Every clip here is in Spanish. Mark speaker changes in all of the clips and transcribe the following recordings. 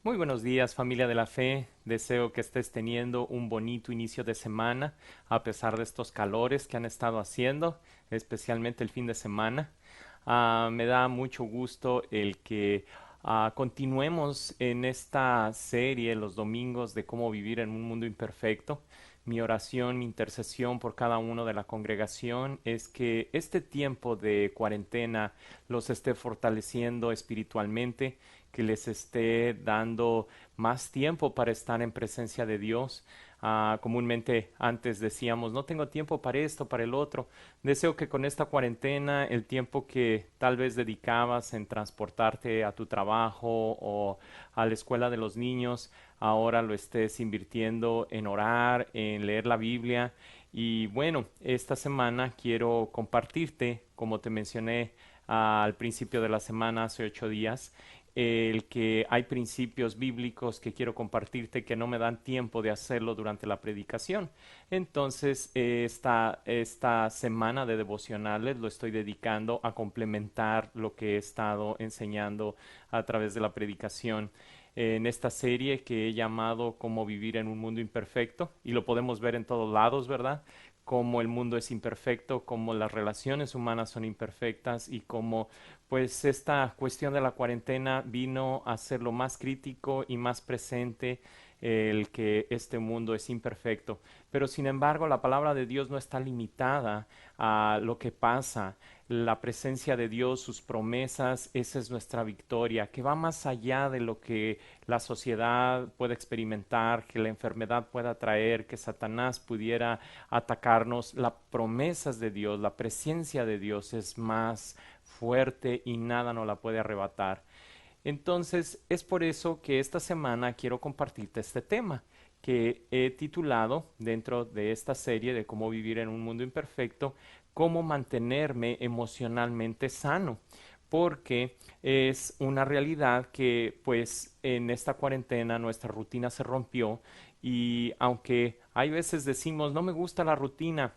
Speaker 1: Muy buenos días, familia de la fe. Deseo que estés teniendo un bonito inicio de semana, a pesar de estos calores que han estado haciendo, especialmente el fin de semana. Me da mucho gusto el que continuemos en esta serie los domingos de cómo vivir en un mundo imperfecto. Mi oración, mi intercesión por cada uno de la congregación es que este tiempo de cuarentena los esté fortaleciendo espiritualmente, que les esté dando más tiempo para estar en presencia de Dios. Comúnmente antes decíamos, no tengo tiempo para esto, para el otro. Deseo que con esta cuarentena el tiempo que tal vez dedicabas en transportarte a tu trabajo o a la escuela de los niños, ahora lo estés invirtiendo en orar, en leer la Biblia. Y bueno, esta semana quiero compartirte, como te mencioné al principio de la semana, hace 8 días, el que hay principios bíblicos que quiero compartirte que no me dan tiempo de hacerlo durante la predicación. Entonces, esta semana de devocionales lo estoy dedicando a complementar lo que he estado enseñando a través de la predicación en esta serie que he llamado Cómo vivir en un mundo imperfecto, y lo podemos ver en todos lados, ¿verdad? Cómo el mundo es imperfecto, cómo las relaciones humanas son imperfectas y cómo pues esta cuestión de la cuarentena vino a ser lo más crítico y más presente, el que este mundo es imperfecto. Pero sin embargo, la palabra de Dios no está limitada a lo que pasa. La presencia de Dios, sus promesas, esa es nuestra victoria, que va más allá de lo que la sociedad puede experimentar, que la enfermedad pueda traer, que Satanás pudiera atacarnos. Las promesas de Dios, la presencia de Dios es más fuerte y nada nos la puede arrebatar. Entonces, es por eso que esta semana quiero compartirte este tema que he titulado dentro de esta serie de cómo vivir en un mundo imperfecto, cómo mantenerme emocionalmente sano, porque es una realidad que pues en esta cuarentena nuestra rutina se rompió, y aunque hay veces decimos no me gusta la rutina,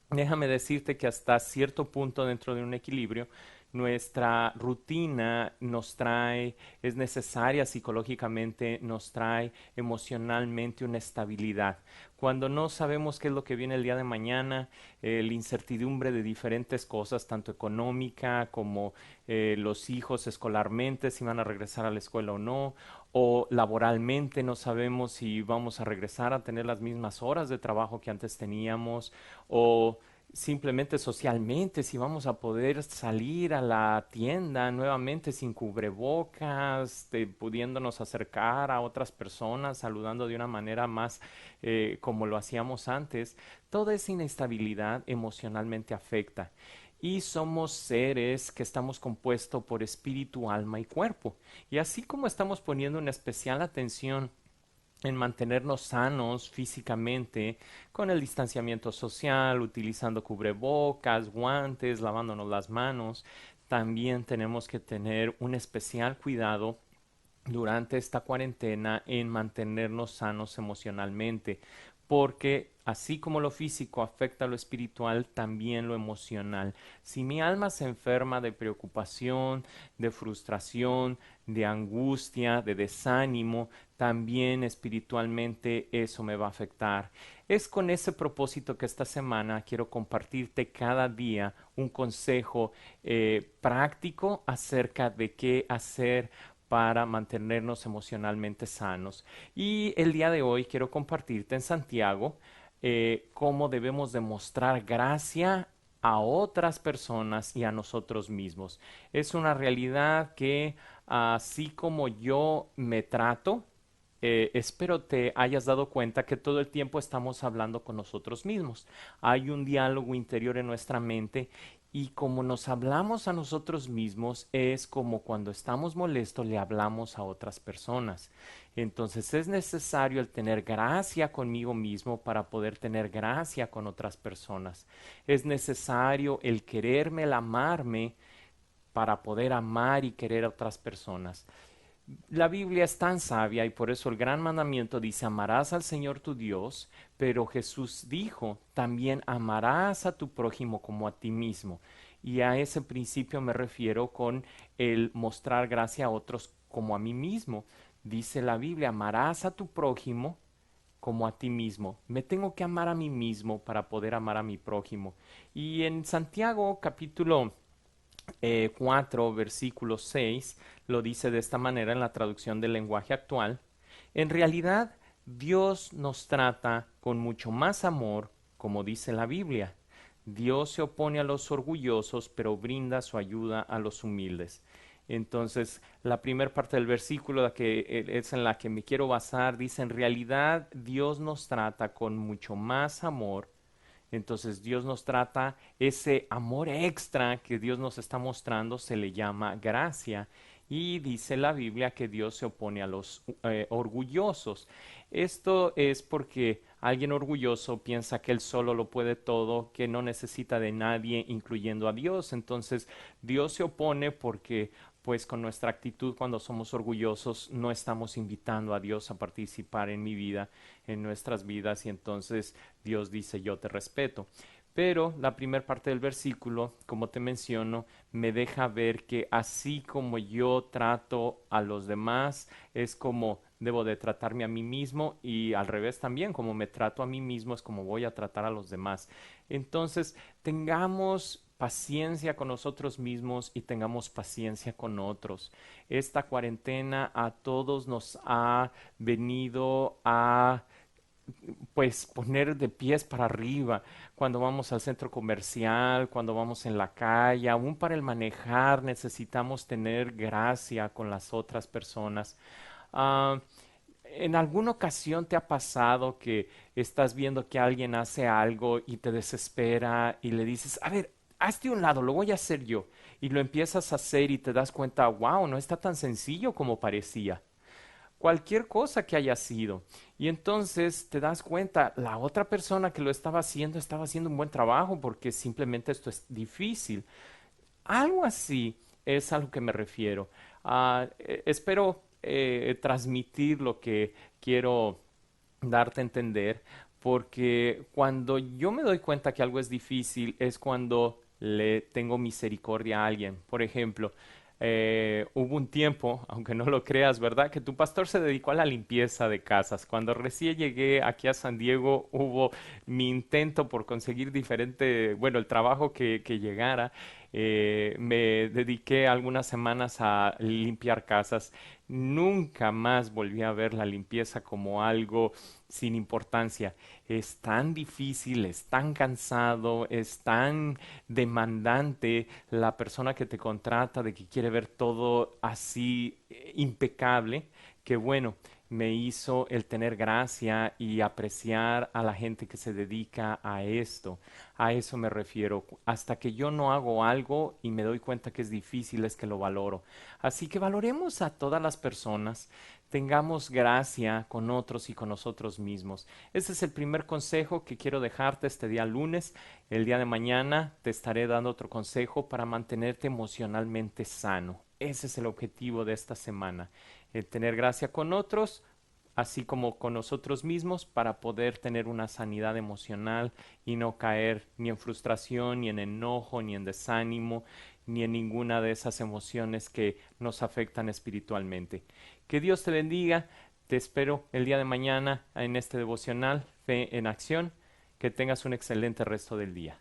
Speaker 1: déjame decirte que hasta cierto punto dentro de un equilibrio, nuestra rutina nos trae, es necesaria psicológicamente, nos trae emocionalmente una estabilidad. Cuando no sabemos qué es lo que viene el día de mañana, la incertidumbre de diferentes cosas, tanto económica como los hijos escolarmente, si van a regresar a la escuela o no, o laboralmente no sabemos si vamos a regresar a tener las mismas horas de trabajo que antes teníamos, o simplemente socialmente, si vamos a poder salir a la tienda nuevamente sin cubrebocas, pudiéndonos acercar a otras personas, saludando de una manera más como lo hacíamos antes. Toda esa inestabilidad emocionalmente afecta. Y somos seres que estamos compuestos por espíritu, alma y cuerpo. Y así como estamos poniendo una especial atención en mantenernos sanos físicamente, con el distanciamiento social, utilizando cubrebocas, guantes, lavándonos las manos, también tenemos que tener un especial cuidado durante esta cuarentena en mantenernos sanos emocionalmente, porque así como lo físico afecta a lo espiritual, también lo emocional. Si mi alma se enferma de preocupación, de frustración, de angustia, de desánimo, también espiritualmente eso me va a afectar. Es con ese propósito que esta semana quiero compartirte cada día un consejo práctico acerca de qué hacer para mantenernos emocionalmente sanos. Y el día de hoy quiero compartirte en Santiago cómo debemos demostrar gracia a otras personas y a nosotros mismos. Es una realidad que así como yo me trato, espero te hayas dado cuenta que todo el tiempo estamos hablando con nosotros mismos. Hay un diálogo interior en nuestra mente, y como nos hablamos a nosotros mismos es como cuando estamos molestos le hablamos a otras personas. Entonces es necesario el tener gracia conmigo mismo para poder tener gracia con otras personas. Es necesario el quererme, el amarme para poder amar y querer a otras personas. La Biblia es tan sabia y por eso el gran mandamiento dice amarás al Señor tu Dios, pero Jesús dijo también amarás a tu prójimo como a ti mismo. Y a ese principio me refiero con el mostrar gracia a otros como a mí mismo. Dice la Biblia, amarás a tu prójimo como a ti mismo. Me tengo que amar a mí mismo para poder amar a mi prójimo. Y en Santiago capítulo 4, versículo 6, lo dice de esta manera en la traducción del lenguaje actual. En realidad, Dios nos trata con mucho más amor, como dice la Biblia. Dios se opone a los orgullosos, pero brinda su ayuda a los humildes. Entonces, la primera parte del versículo es en la que me quiero basar, dice, en realidad Dios nos trata con mucho más amor. Entonces Dios nos trata, ese amor extra que Dios nos está mostrando se le llama gracia. Y dice la Biblia que Dios se opone a los orgullosos. Esto es porque alguien orgulloso piensa que él solo lo puede todo, que no necesita de nadie, incluyendo a Dios. Entonces Dios se opone porque pues con nuestra actitud cuando somos orgullosos no estamos invitando a Dios a participar en mi vida, en nuestras vidas, y entonces Dios dice yo te respeto. Pero la primera parte del versículo, como te menciono, me deja ver que así como yo trato a los demás, es como debo de tratarme a mí mismo, y al revés también, como me trato a mí mismo es como voy a tratar a los demás. Entonces, tengamos paciencia con nosotros mismos y tengamos paciencia con otros. Esta cuarentena a todos nos ha venido a pues poner de pies para arriba cuando vamos al centro comercial, cuando vamos en la calle, aún para el manejar necesitamos tener gracia con las otras personas. Ah, ¿En alguna ocasión te ha pasado que estás viendo que alguien hace algo y te desespera y le dices, a ver, hazte un lado, lo voy a hacer yo? Y lo empiezas a hacer y te das cuenta, wow, no está tan sencillo como parecía, cualquier cosa que haya sido. Y entonces te das cuenta, la otra persona que lo estaba haciendo un buen trabajo porque simplemente esto es difícil. Algo así es a lo que me refiero. Espero transmitir lo que quiero darte a entender, porque cuando yo me doy cuenta que algo es difícil es cuando le tengo misericordia a alguien. Por ejemplo, hubo un tiempo, aunque no lo creas, ¿verdad? Que tu pastor se dedicó a la limpieza de casas. Cuando recién llegué aquí a San Diego, hubo mi intento por conseguir diferente, bueno, el trabajo que llegara. Me dediqué algunas semanas a limpiar casas. Nunca más volví a ver la limpieza como algo sin importancia. Es tan difícil, es tan cansado, es tan demandante la persona que te contrata de que quiere ver todo así impecable, que bueno, me hizo el tener gracia y apreciar a la gente que se dedica a esto. A eso me refiero. Hasta que yo no hago algo y me doy cuenta que es difícil, es que lo valoro. Así que valoremos a todas las personas, tengamos gracia con otros y con nosotros mismos. Ese es el primer consejo que quiero dejarte este día lunes. El día de mañana te estaré dando otro consejo para mantenerte emocionalmente sano. Ese es el objetivo de esta semana, el tener gracia con otros, así como con nosotros mismos, para poder tener una sanidad emocional y no caer ni en frustración, ni en enojo, ni en desánimo, ni en ninguna de esas emociones que nos afectan espiritualmente. Que Dios te bendiga. Te espero el día de mañana en este devocional, Fe en Acción. Que tengas un excelente resto del día.